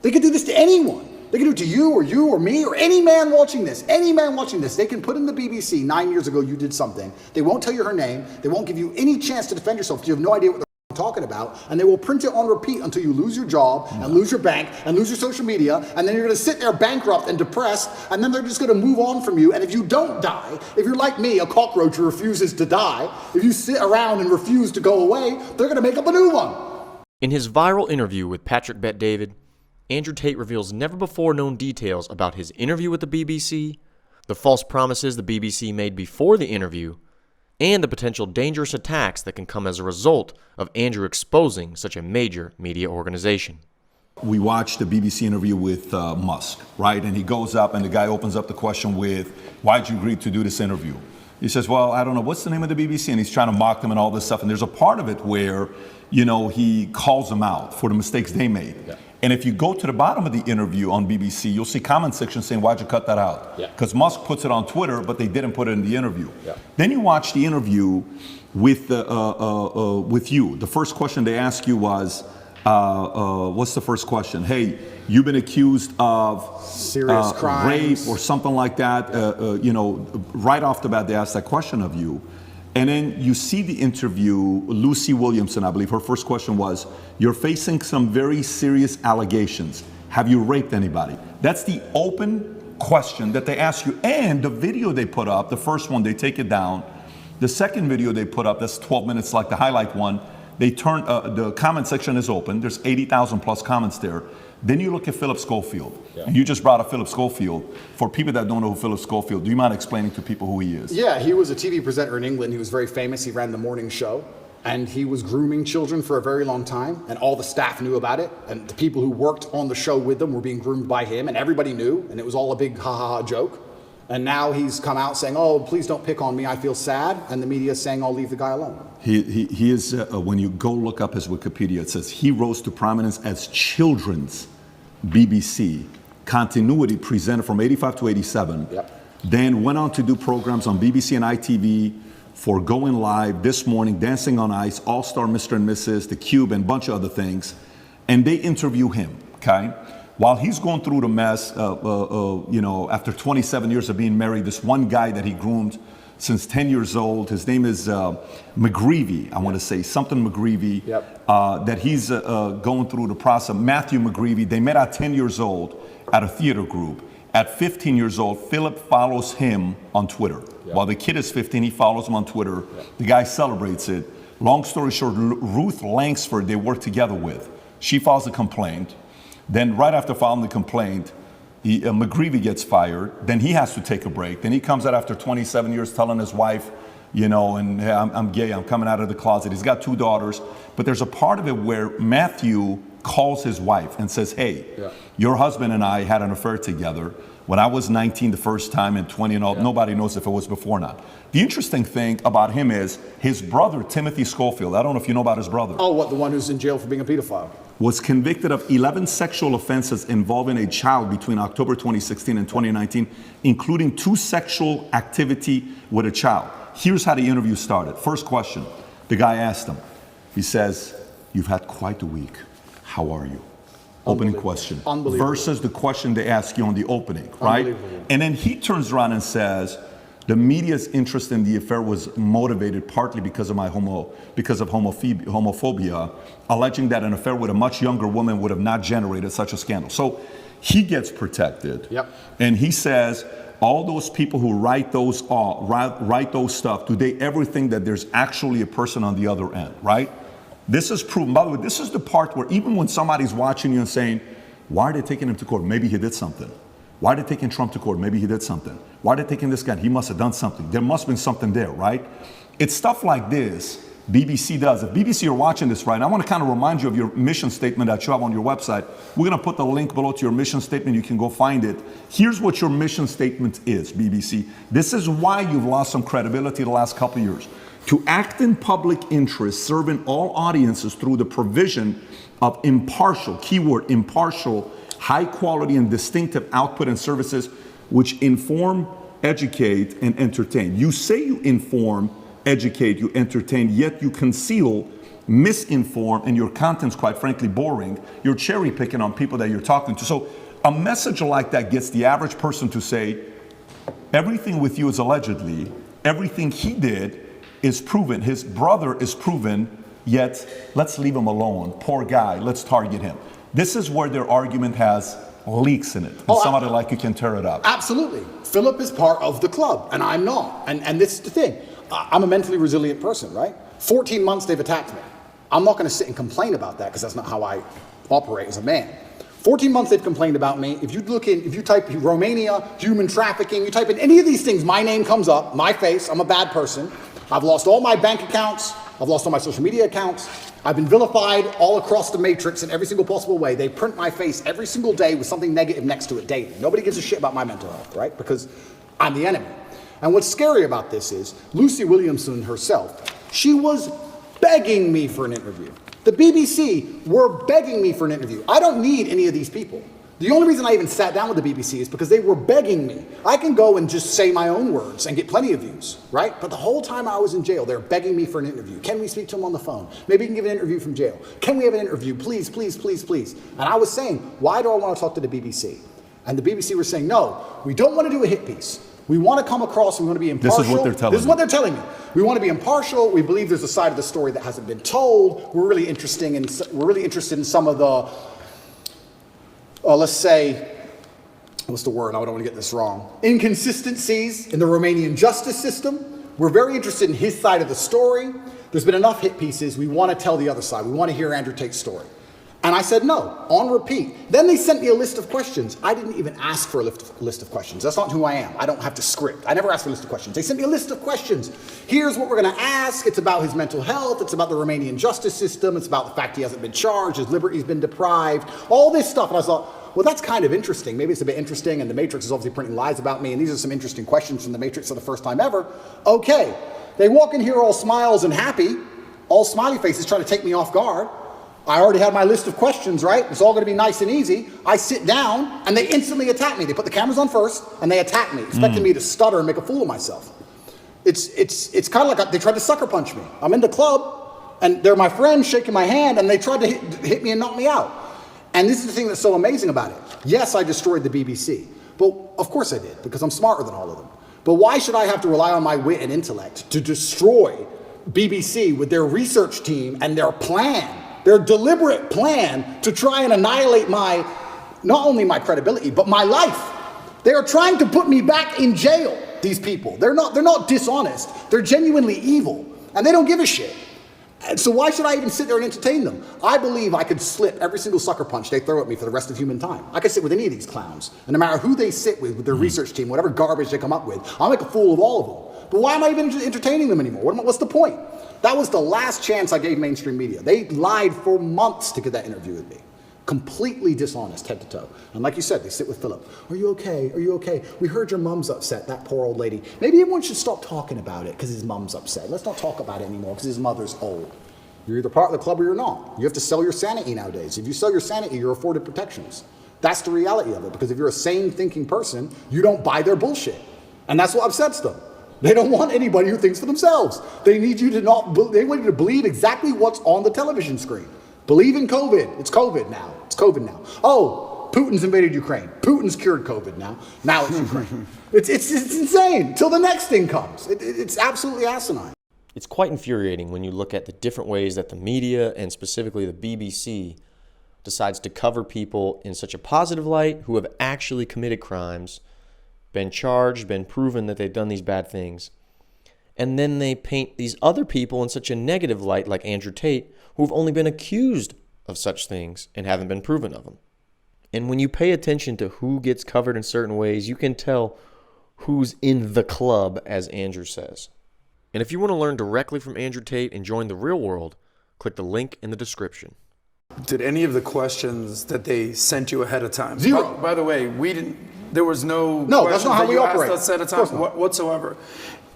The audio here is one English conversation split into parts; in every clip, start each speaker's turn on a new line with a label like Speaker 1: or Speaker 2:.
Speaker 1: They could do this to anyone. They can do it to you or me or any man watching this. Any man watching this. They can put in the BBC, 9 years ago you did something. They won't tell you her name. They won't give you any chance to defend yourself because you have no idea what they're talking about. And they will print it on repeat until you lose your job and lose your bank and lose your social media. And then you're going to sit there bankrupt and depressed. And then they're just going to move on from you. And if you don't die, if you're like me, a cockroach who refuses to die, if you sit around and refuse to go away, they're going to make up a new one.
Speaker 2: In his viral interview with Patrick Bet-David, Andrew Tate reveals never-before-known details about his interview with the BBC, the false promises the BBC made before the interview, and the potential dangerous attacks that can come as a result of Andrew exposing such a major media organization.
Speaker 3: We watched the BBC interview with Musk, right? And he goes up and the guy opens up the question with, why'd you agree to do this interview? He says, well, I don't know, what's the name of the BBC? And he's trying to mock them and all this stuff. And there's a part of it where, he calls them out for the mistakes they made. Yeah. And if you go to the bottom of the interview on BBC, you'll see comment section saying, why'd you cut that out? Because Musk puts it on Twitter, but they didn't put it in the interview. Then you watch the interview with you. The first question they ask you was, what's the first question? Hey, you've been accused of
Speaker 1: serious crimes,
Speaker 3: rape or something like that. Right off the bat, they ask that question of you. And then you see the interview, Lucy Williamson, I believe, her first question was, you're facing some very serious allegations. Have you raped anybody? That's the open question that they ask you. And the video they put up, the first one, they take it down. The second video they put up, that's 12 minutes like the highlight one, they turn, the comment section is open. There's 80,000 plus comments there. Then you look at Philip Schofield, and you just brought up Philip Schofield. For people that don't know who Philip Schofield, do you mind explaining to people who he is?
Speaker 1: Yeah, he was a TV presenter in England. He was very famous. He ran the morning show, and he was grooming children for a very long time, and all the staff knew about it, and the people who worked on the show with them were being groomed by him, and everybody knew, and it was all a big ha-ha-ha joke. And now he's come out saying, oh, please don't pick on me, I feel sad, and the media is saying, I'll leave the guy alone.
Speaker 3: He is, when you go look up his Wikipedia, it says he rose to prominence as children's BBC continuity presenter from 85 to 87. Then went on to do programs on BBC and ITV for Going Live, This Morning, Dancing on Ice, All-Star Mr. and Mrs., The Cube, and a bunch of other things. And they interview him, okay? While he's going through the mess, after 27 years of being married, this one guy that he groomed since 10 years old, his name is McGreevy, I want to say, something McGreevy, that he's going through the process. Matthew McGreevy, they met at 10 years old at a theater group. At 15 years old, Philip follows him on Twitter. While the kid is 15, he follows him on Twitter. The guy celebrates it. Long story short, Ruth Langsford, they work together with. She files a complaint. Then right after filing the complaint, McGreevy gets fired. Then he has to take a break. Then he comes out after 27 years telling his wife, and hey, I'm gay, I'm coming out of the closet. He's got 2 daughters. But there's a part of it where Matthew calls his wife and says, hey, your husband and I had an affair together when I was 19 the first time and 20 and all. Nobody knows if it was before or not. The interesting thing about him is his brother, Timothy Schofield, I don't know if you know about his brother.
Speaker 1: Oh, what, the one who's in jail for being a pedophile?
Speaker 3: Was convicted of 11 sexual offenses involving a child between October 2016 and 2019, including 2 sexual activity with a child. Here's how the interview started. First question, the guy asked him, he says, you've had quite a week. How are you? Opening question. Versus the question they ask you on the opening, right? And then he turns around and says, the media's interest in the affair was motivated partly because of homophobia, alleging that an affair with a much younger woman would have not generated such a scandal. So he gets protected. And he says, all those people who write those stuff, do they ever think that there's actually a person on the other end, right? This is proven. By the way, this is the part where even when somebody's watching you and saying, why are they taking him to court? Maybe he did something. Why are they taking Trump to court? Maybe he did something. Why are they taking this guy? He must have done something. There must have been something there, right? It's stuff like this BBC does. If BBC are watching this right now, I want to kind of remind you of your mission statement that you have on your website. We're going to put the link below to your mission statement. You can go find it. Here's what your mission statement is, BBC. This is why you've lost some credibility the last couple of years. To act in public interest, serving all audiences through the provision of impartial, keyword impartial, high quality and distinctive output and services which inform, educate, and entertain. You say you inform, educate, you entertain, yet you conceal misinformed, and your content's quite frankly boring, you're cherry picking on people that you're talking to. So a message like that gets the average person to say, everything with you is allegedly, everything he did is proven, his brother is proven, yet let's leave him alone. Poor guy, let's target him. This is where their argument has leaks in it. And somebody like you can tear it up.
Speaker 1: Absolutely. Philip is part of the club, and I'm not. And this is the thing. I'm a mentally resilient person, right? 14 months they've attacked me. I'm not going to sit and complain about that because that's not how I operate as a man. 14 months they've complained about me. If you type Romania, human trafficking, you type in any of these things, my name comes up, my face, I'm a bad person. I've lost all my bank accounts. I've lost all my social media accounts. I've been vilified all across the matrix in every single possible way. They print my face every single day with something negative next to it daily. Nobody gives a shit about my mental health, right? Because I'm the enemy. And what's scary about this is Lucy Williamson herself, she was begging me for an interview. The BBC were begging me for an interview. I don't need any of these people. The only reason I even sat down with the BBC is because they were begging me. I can go and just say my own words and get plenty of views, right? But the whole time I was in jail, they're begging me for an interview. Can we speak to him on the phone? Maybe you can give an interview from jail. Can we have an interview? Please, please, please, please. And I was saying, why do I want to talk to the BBC? And the BBC were saying, no, we don't want to do a hit piece. We want to come across, we want to be impartial.
Speaker 3: This is what they're telling me.
Speaker 1: This is what they're telling me. We want to be impartial. We believe there's a side of the story that hasn't been told. We're really interested in some of the, let's say, what's the word? I don't want to get this wrong. Inconsistencies in the Romanian justice system. We're very interested in his side of the story. There's been enough hit pieces. We want to tell the other side. We want to hear Andrew Tate's story. And I said no, on repeat. Then they sent me a list of questions. I didn't even ask for a list of questions. That's not who I am. I don't have to script. I never asked for a list of questions. They sent me a list of questions. Here's what we're going to ask. It's about his mental health. It's about the Romanian justice system. It's about the fact he hasn't been charged. His liberty's been deprived. All this stuff. And I thought, well, that's kind of interesting. Maybe it's a bit interesting. And the Matrix is obviously printing lies about me. And these are some interesting questions from the Matrix for the first time ever. Okay. They walk in here all smiles and happy, all smiley faces trying to take me off guard. I already had my list of questions, right? It's all going to be nice and easy. I sit down, and they instantly attack me. They put the cameras on first, and they attack me, expecting me to stutter and make a fool of myself. It's kind of like they tried to sucker punch me. I'm in the club, and they're my friends shaking my hand, and they tried to hit me and knock me out. And this is the thing that's so amazing about it. Yes, I destroyed the BBC. But of course I did, because I'm smarter than all of them. But why should I have to rely on my wit and intellect to destroy BBC with their research team and their plan? Their deliberate plan to try and annihilate not only my credibility, but my life. They are trying to put me back in jail, these people. They're not dishonest. They're genuinely evil. And they don't give a shit. And so why should I even sit there and entertain them? I believe I could slip every single sucker punch they throw at me for the rest of human time. I could sit with any of these clowns. And no matter who they sit with their research team, whatever garbage they come up with, I'll make a fool of all of them. But why am I even entertaining them anymore? What's the point? That was the last chance I gave mainstream media. They lied for months to get that interview with me. Completely dishonest, head to toe. And like you said, they sit with Philip. Are you okay? Are you okay? We heard your mom's upset, that poor old lady. Maybe everyone should stop talking about it because his mom's upset. Let's not talk about it anymore because his mother's old. You're either part of the club or you're not. You have to sell your sanity nowadays. If you sell your sanity, you're afforded protections. That's the reality of it, because if you're a sane thinking person, you don't buy their bullshit. And that's what upsets them. They don't want anybody who thinks for themselves. They need you to they want you to believe exactly what's on the television screen. Believe in COVID. It's COVID now. It's COVID now. Oh, Putin's invaded Ukraine. Putin's cured COVID now. Now it's Ukraine. It's insane. Till the next thing comes. It's absolutely asinine.
Speaker 2: It's quite infuriating when you look at the different ways that the media, and specifically the BBC, decides to cover people in such a positive light who have actually committed crimes, been charged, been proven that they've done these bad things. And then they paint these other people in such a negative light, like Andrew Tate, who've only been accused of such things and haven't been proven of them. And when you pay attention to who gets covered in certain ways, you can tell who's in the club, as Andrew says. And if you want to learn directly from Andrew Tate and join the real world, click the link in the description.
Speaker 4: Did any of the questions that they sent you ahead of time?
Speaker 1: Zero.
Speaker 4: By the way, there was no
Speaker 1: that's not how we operate.
Speaker 4: asked us ahead of time whatsoever.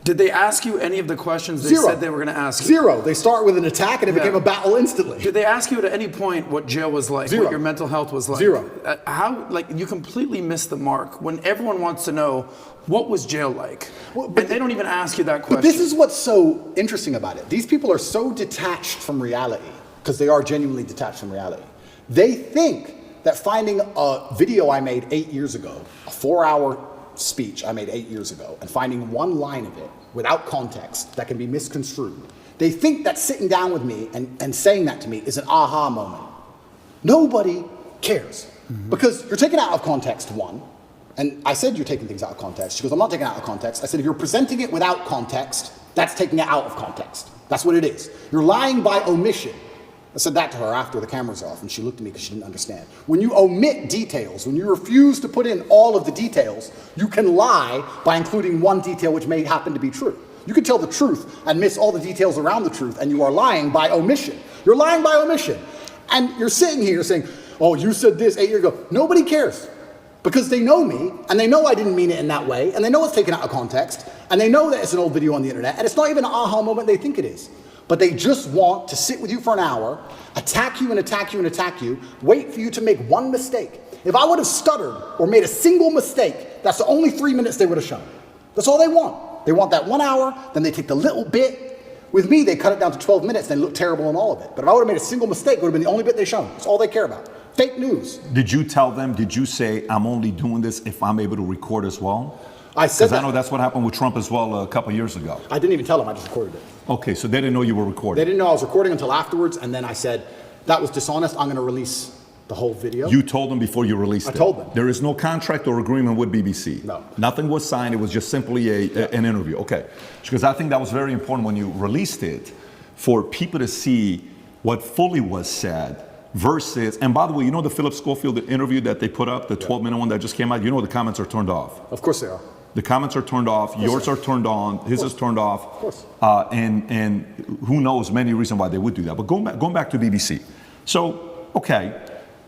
Speaker 4: Did they ask you any of the questions they
Speaker 1: Zero.
Speaker 4: said they were going to ask you?
Speaker 1: Zero. They start with an attack and it became a battle instantly.
Speaker 4: Did they ask you at any point what jail was like?
Speaker 1: Zero.
Speaker 4: What your mental health was like?
Speaker 1: Zero.
Speaker 4: How, like, you completely missed the mark when everyone wants to know what was jail like. And they don't even ask you that question.
Speaker 1: But this is what's so interesting about it. These people are so detached from reality, because they are genuinely detached from reality. They think that finding a video I made 8 years ago, a 4-hour speech I made 8 years ago, and finding one line of it without context that can be misconstrued, they think that sitting down with me and saying that to me is an aha moment. Nobody cares. Because you're taking out of context, one. And I said you're taking things out of context. She goes, I'm not taking it out of context. I said, if you're presenting it without context, that's taking it out of context. That's what it is. You're lying by omission. I said that to her after the camera's off, and she looked at me because she didn't understand. When you omit details, when you refuse to put in all of the details, you can lie by including one detail which may happen to be true. You can tell the truth and miss all the details around the truth, and you are lying by omission. You're lying by omission. And you're sitting here saying, oh, you said this 8 years ago. Nobody cares. Because they know me, and they know I didn't mean it in that way, and they know it's taken out of context, and they know that it's an old video on the internet, and it's not even an aha moment they think it is. But they just want to sit with you for an hour, attack you and attack you and attack you, wait for you to make one mistake. If I would have stuttered or made a single mistake, that's the only 3 minutes they would have shown. That's all they want. They want that 1 hour, then they take the little bit. With me, they cut it down to 12 minutes, and they look terrible in all of it. But if I would have made a single mistake, it would have been the only bit they shown. That's all they care about. Fake news.
Speaker 3: Did you tell them, did you say, I'm only doing this if I'm able to record as well?
Speaker 1: I said that.
Speaker 3: Because I know that's what happened with Trump as well a couple years ago.
Speaker 1: I didn't even tell them, I just recorded it.
Speaker 3: Okay, so they didn't know you were recording.
Speaker 1: They didn't know I was recording until afterwards, and then I said, that was dishonest, I'm gonna release the whole video.
Speaker 3: You told them before you released it?
Speaker 1: I told them.
Speaker 3: There is no contract or agreement with BBC?
Speaker 1: No.
Speaker 3: Nothing was signed, it was just simply an interview, okay. Because I think that was very important when you released it, for people to see what fully was said, versus, and by the way, you know the Philip Schofield interview that they put up, the 12-minute one that just came out, you know the comments are turned off.
Speaker 1: Of course they are.
Speaker 3: The comments are turned off, yours are turned on, his is turned off.
Speaker 1: Of course.
Speaker 3: And who knows many reasons why they would do that. But going back to BBC. So, okay,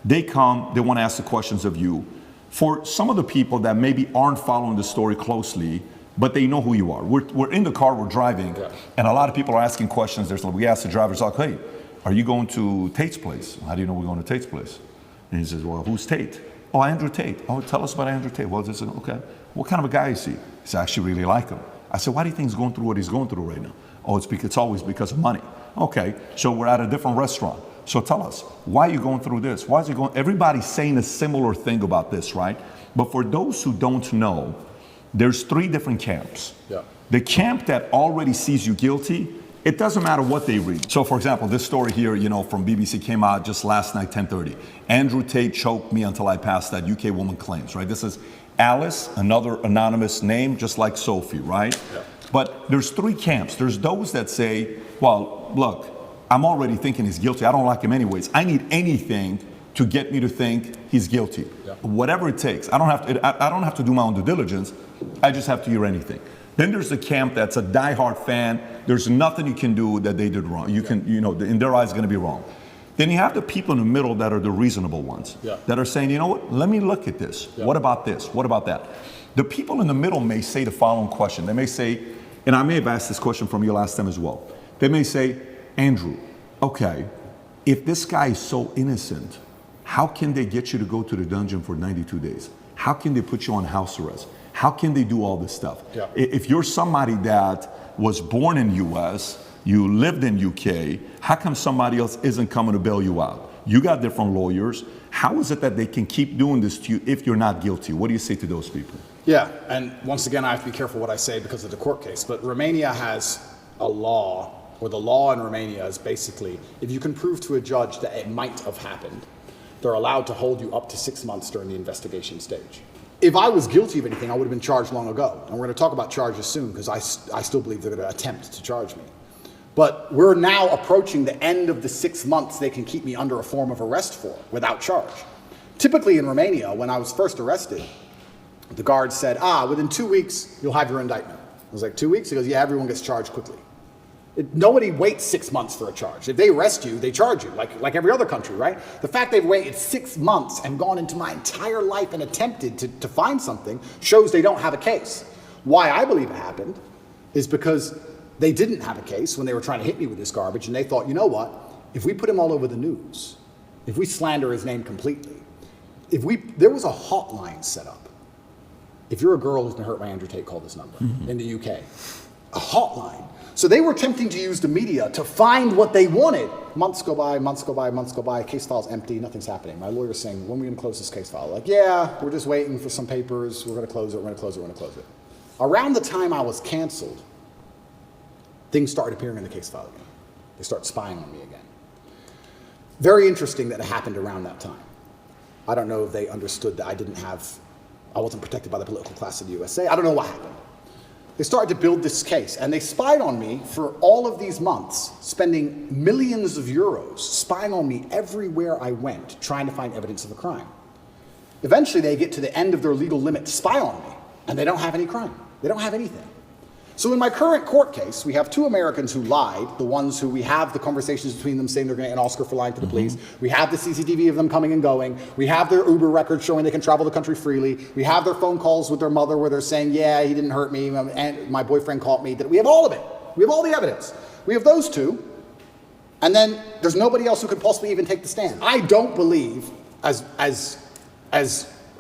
Speaker 3: they come, they want to ask the questions of you. For some of the people that maybe aren't following the story closely, but they know who you are. We're in the car, we're driving, and a lot of people are asking questions. We ask the drivers, like, hey, are you going to Tate's place? How do you know we're going to Tate's place? And he says, well, who's Tate? Oh, Andrew Tate. Oh, tell us about Andrew Tate. Well, this is, okay. What kind of a guy is he? He said, I actually really like him. I said, why do you think he's going through what he's going through right now? Oh, it's always because of money. Okay, so we're at a different restaurant. So tell us, why are you going through this? Why is he going? Everybody's saying a similar thing about this, right? But for those who don't know, there's 3 different camps.
Speaker 1: Yeah.
Speaker 3: The camp that already sees you guilty, it doesn't matter what they read. So for example, this story here, you know, from BBC came out just last night, 10:30. Andrew Tate choked me until I passed out, UK woman claims, right? This is Alice, another anonymous name, just like Sophie, right? Yeah. But there's 3 camps. There's those that say, well, look, I'm already thinking he's guilty. I don't like him anyways. I need anything to get me to think he's guilty. Yeah. Whatever it takes. I don't have to do my own due diligence. I just have to hear anything. Then there's the camp that's a diehard fan. There's nothing you can do that they did wrong. You can, you know, in their eyes, it's going to be wrong. Then you have the people in the middle that are the reasonable ones, that are saying, you know what, let me look at this. What about this? What about that? The people in the middle may say the following question. They may say, and I may have asked this question from you last time as well. They may say, Andrew, okay, if this guy is so innocent, how can they get you to go to the dungeon for 92 days? How can they put you on house arrest? How can they do all this stuff? Yeah. If you're somebody that was born in US, you lived in UK, how come somebody else isn't coming to bail you out? You got different lawyers. How is it that they can keep doing this to you if you're not guilty? What do you say to those people?
Speaker 1: Yeah, and once again, I have to be careful what I say because of the court case, but Romania has a law, or the law in Romania is basically, if you can prove to a judge that it might have happened, they're allowed to hold you up to 6 months during the investigation stage. If I was guilty of anything, I would have been charged long ago. And we're going to talk about charges soon because I still believe they're going to attempt to charge me. But we're now approaching the end of the 6 months they can keep me under a form of arrest for without charge. Typically in Romania, when I was first arrested, the guard said, within 2 weeks, you'll have your indictment. I was like, 2 weeks? He goes, yeah, everyone gets charged quickly. Nobody waits 6 months for a charge. If they arrest you, they charge you, like every other country, right? The fact they've waited 6 months and gone into my entire life and attempted to find something shows they don't have a case. Why I believe it happened is because they didn't have a case when they were trying to hit me with this garbage, and they thought, you know what, if we put him all over the news, if we slander his name completely, there was a hotline set up. If you're a girl who's been hurt by Andrew Tate, call this number in the UK. A hotline. So they were attempting to use the media to find what they wanted. Months go by, months go by, months go by, case file's empty, nothing's happening. My lawyer's saying, when are we gonna close this case file? Like, yeah, we're just waiting for some papers, we're gonna close it, we're gonna close it, we're gonna close it. Around the time I was canceled, things started appearing in the case file again. They start spying on me again. Very interesting that it happened around that time. I don't know if they understood that I wasn't protected by the political class of the USA. I don't know what happened. They started to build this case, and they spied on me for all of these months, spending millions of euros, spying on me everywhere I went, trying to find evidence of a crime. Eventually, they get to the end of their legal limit to spy on me, and they don't have any crime. They don't have anything. So in my current court case, we have two Americans who lied, the ones who we have the conversations between them saying they're going to get an Oscar for lying to the police. We have the CCTV of them coming and going. We have their Uber records showing they can travel the country freely. We have their phone calls with their mother where they're saying, yeah, he didn't hurt me, and my boyfriend caught me. We have all of it. We have all the evidence. We have those two, and then there's nobody else who could possibly even take the stand. I don't believe, as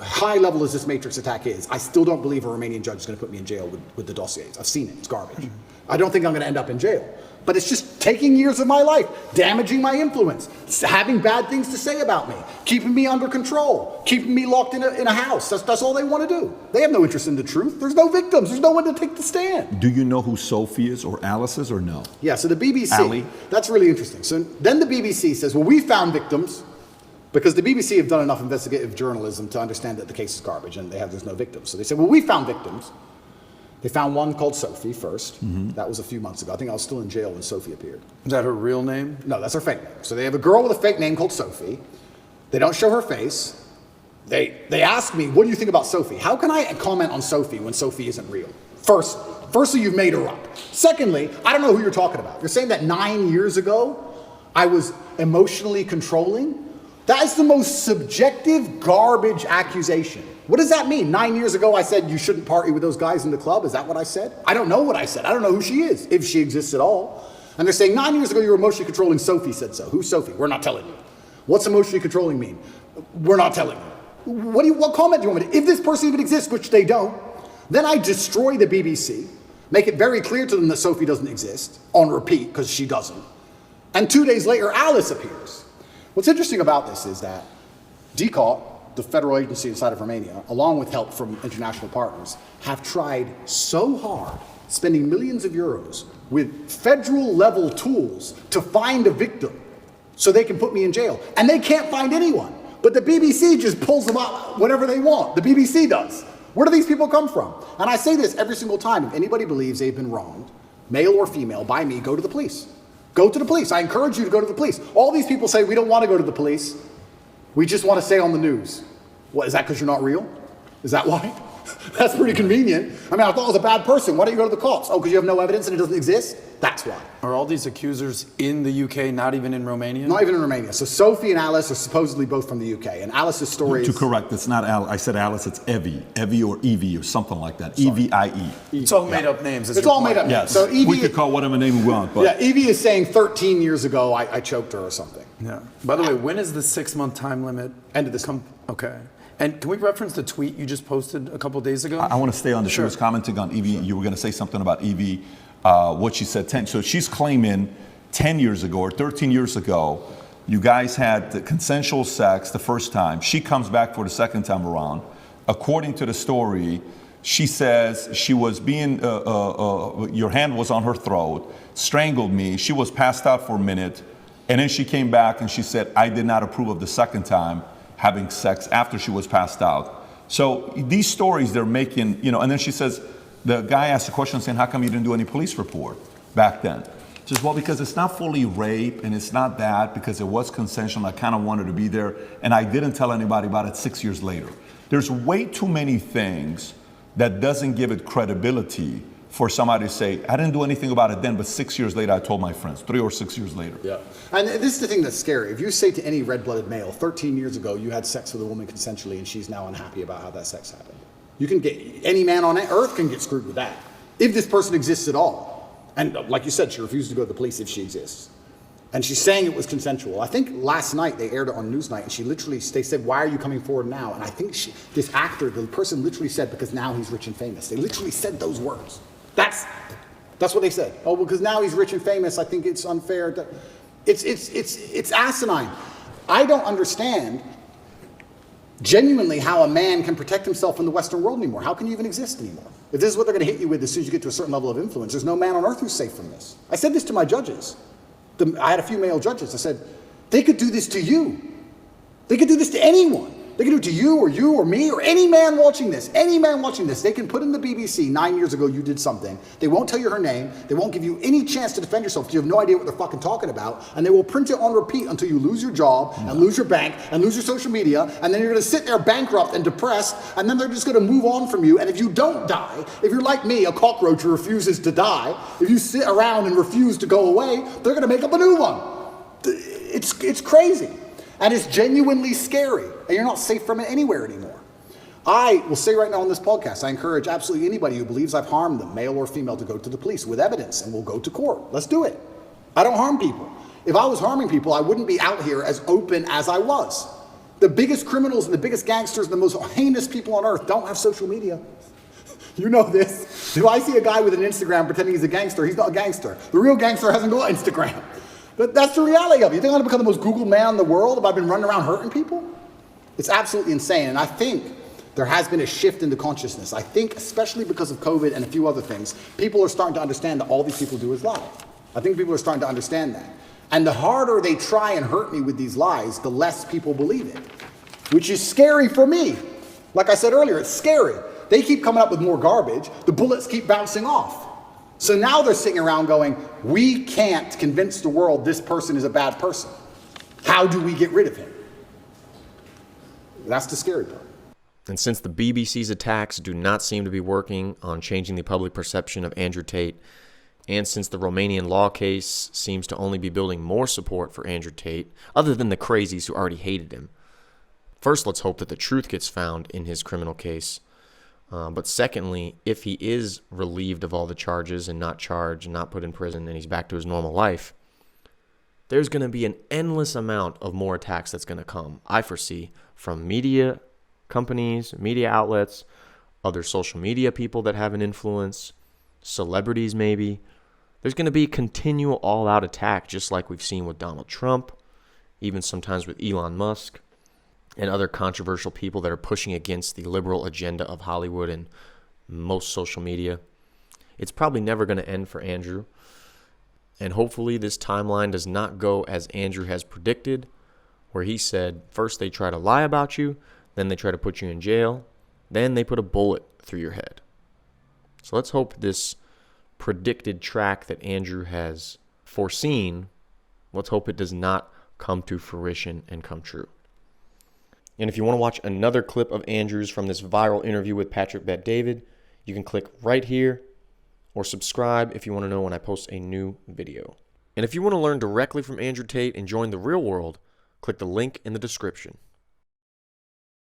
Speaker 1: high level as this Matrix attack is, I still don't believe a Romanian judge is going to put me in jail with the dossiers. I've seen it. It's garbage. I don't think I'm going to end up in jail. But it's just taking years of my life, damaging my influence, having bad things to say about me, keeping me under control, keeping me locked in a house. That's all they want to do. They have no interest in the truth. There's no victims. There's no one to take the stand.
Speaker 3: Do you know who Sophie is or Alice is or no?
Speaker 1: Yeah, so the BBC,
Speaker 3: Ali?
Speaker 1: That's really interesting. So then the BBC says, well, we found victims, because the BBC have done enough investigative journalism to understand that the case is garbage and there's no victims. So they said, well, we found victims. They found one called Sophie first. That was a few months ago. I think I was still in jail when Sophie appeared.
Speaker 4: Is that her real name?
Speaker 1: No, that's her fake name. So they have a girl with a fake name called Sophie. They don't show her face. They ask me, what do you think about Sophie? How can I comment on Sophie when Sophie isn't real? Firstly, you've made her up. Secondly, I don't know who you're talking about. You're saying that 9 years ago, I was emotionally controlling? That is the most subjective garbage accusation. What does that mean? 9 years ago, I said you shouldn't party with those guys in the club. Is that what I said? I don't know what I said. I don't know who she is, if she exists at all. And they're saying 9 years ago, you were emotionally controlling. Sophie said so. Who's Sophie? We're not telling you. What's emotionally controlling mean? We're not telling you. What comment do you want me to? If this person even exists, which they don't, then I destroy the BBC, make it very clear to them that Sophie doesn't exist, on repeat, because she doesn't. And 2 days later, Alice appears. What's interesting about this is that DCAUT, the federal agency inside of Romania, along with help from international partners, have tried so hard, spending millions of euros with federal level tools to find a victim so they can put me in jail. And they can't find anyone. But the BBC just pulls them up whenever they want. The BBC does. Where do these people come from? And I say this every single time. If anybody believes they've been wronged, male or female, by me, go to the police. Go to the police. I encourage you to go to the police. All these people say, we don't want to go to the police. We just want to stay on the news. What, is that because you're not real? Is that why? That's pretty convenient. I mean, I thought I was a bad person. Why don't you go to the cops? Oh, because you have no evidence and it doesn't exist? That's why.
Speaker 4: Are all these accusers in the UK, not even in Romania?
Speaker 1: Not even in Romania. So Sophie and Alice are supposedly both from the UK. And Alice's story
Speaker 3: To
Speaker 1: is...
Speaker 3: correct, it's not Alice. I said Alice, it's Evie. Evie or Evie or something like that. E-V-I-E.
Speaker 4: It's all made up names.
Speaker 1: It's all made up names.
Speaker 3: Yes.
Speaker 1: So Evie,
Speaker 3: we could call whatever name we want, but...
Speaker 1: Yeah, Evie is saying 13 years ago I choked her or something.
Speaker 4: Yeah. By the way, when is the 6-month time limit?
Speaker 1: End of this month.
Speaker 4: Okay. And can we reference the tweet you just posted a couple days ago?
Speaker 3: I want to stay on the
Speaker 4: Sure.
Speaker 3: She was commenting on Evie. Sure. You were going to say something about Evie, what she said 10. So she's claiming 10 years ago or 13 years ago, you guys had the consensual sex the first time. She comes back for the second time around. According to the story, she says she was being, your hand was on her throat, strangled me. She was passed out for a minute. And then she came back and she said, I did not approve of the second time having sex after she was passed out. So these stories they're making, you know, and then she says, the guy asked a question saying, how come you didn't do any police report back then? She says, well, because it's not fully rape and it's not that, because it was consensual and I kind of wanted to be there and I didn't tell anybody about it 6 years later. There's way too many things that doesn't give it credibility for somebody to say, I didn't do anything about it then, but 6 years later I told my friends, 3 or 6 years later.
Speaker 1: Yeah. And this is the thing that's scary. If you say to any red-blooded male, 13 years ago you had sex with a woman consensually and she's now unhappy about how that sex happened. You can get, any man on earth can get screwed with that. if this person exists at all. And like you said, she refused to go to the police if she exists. And she's saying it was consensual. I think last night they aired it on Newsnight, and they said, why are you coming forward now? And I think this actor, the person literally said, because now he's rich and famous. They literally said those words. That's what they said. Oh, because now he's rich and famous, I think it's unfair. It's asinine. I don't understand genuinely how a man can protect himself in the Western world anymore. How can you even exist anymore? If this is what they're going to hit you with as soon as you get to a certain level of influence, there's no man on earth who's safe from this. I said this to my judges. I had a few male judges. I said, they could do this to you. They could do this to anyone. They could do it to you or me or any man watching this. Any man watching this. They can put in the BBC, 9 years ago you did something. They won't tell you her name. They won't give you any chance to defend yourself because you have no idea what they're fucking talking about. And they will print it on repeat until you lose your job and lose your bank and lose your social media. And then you're going to sit there bankrupt and depressed. And then they're just going to move on from you. And if you don't die, if you're like me, a cockroach who refuses to die, if you sit around and refuse to go away, they're going to make up a new one. It's crazy. And it's genuinely scary. And you're not safe from it anywhere anymore. I will say right now on this podcast, I encourage absolutely anybody who believes I've harmed them, male or female, to go to the police with evidence, and we'll go to court. Let's do it. I don't harm people. If I was harming people, I wouldn't be out here as open as I was. The biggest criminals and the biggest gangsters and the most heinous people on earth don't have social media. You know this. If I see a guy with an Instagram pretending he's a gangster, he's not a gangster. The real gangster hasn't got Instagram. But that's the reality of it. You think I'm going to become the most Googled man in the world if I've been running around hurting people? It's absolutely insane. And I think there has been a shift in the consciousness. I think, especially because of COVID and a few other things, people are starting to understand that all these people do is lie. I think people are starting to understand that. And the harder they try and hurt me with these lies, the less people believe it, which is scary for me. Like I said earlier, it's scary. They keep coming up with more garbage. The bullets keep bouncing off. So now they're sitting around going, we can't convince the world this person is a bad person. How do we get rid of him? That's the scary part.
Speaker 2: And since the BBC's attacks do not seem to be working on changing the public perception of Andrew Tate, and since the Romanian law case seems to only be building more support for Andrew Tate, other than the crazies who already hated him, first let's hope that the truth gets found in his criminal case. But secondly, if he is relieved of all the charges and not charged and not put in prison and he's back to his normal life, there's going to be an endless amount of more attacks that's going to come, I foresee, from media companies, media outlets, other social media people that have an influence, celebrities maybe. There's going to be a continual all-out attack just like we've seen with Donald Trump, even sometimes with Elon Musk, and other controversial people that are pushing against the liberal agenda of Hollywood and most social media. It's probably never going to end for Andrew. And hopefully this timeline does not go as Andrew has predicted, where he said, first they try to lie about you, then they try to put you in jail, then they put a bullet through your head. So let's hope this predicted track that Andrew has foreseen, let's hope it does not come to fruition and come true. And if you want to watch another clip of Andrew's from this viral interview with Patrick Bet-David, you can click right here or subscribe if you want to know when I post a new video. And if you want to learn directly from Andrew Tate and join the real world, click the link in the description.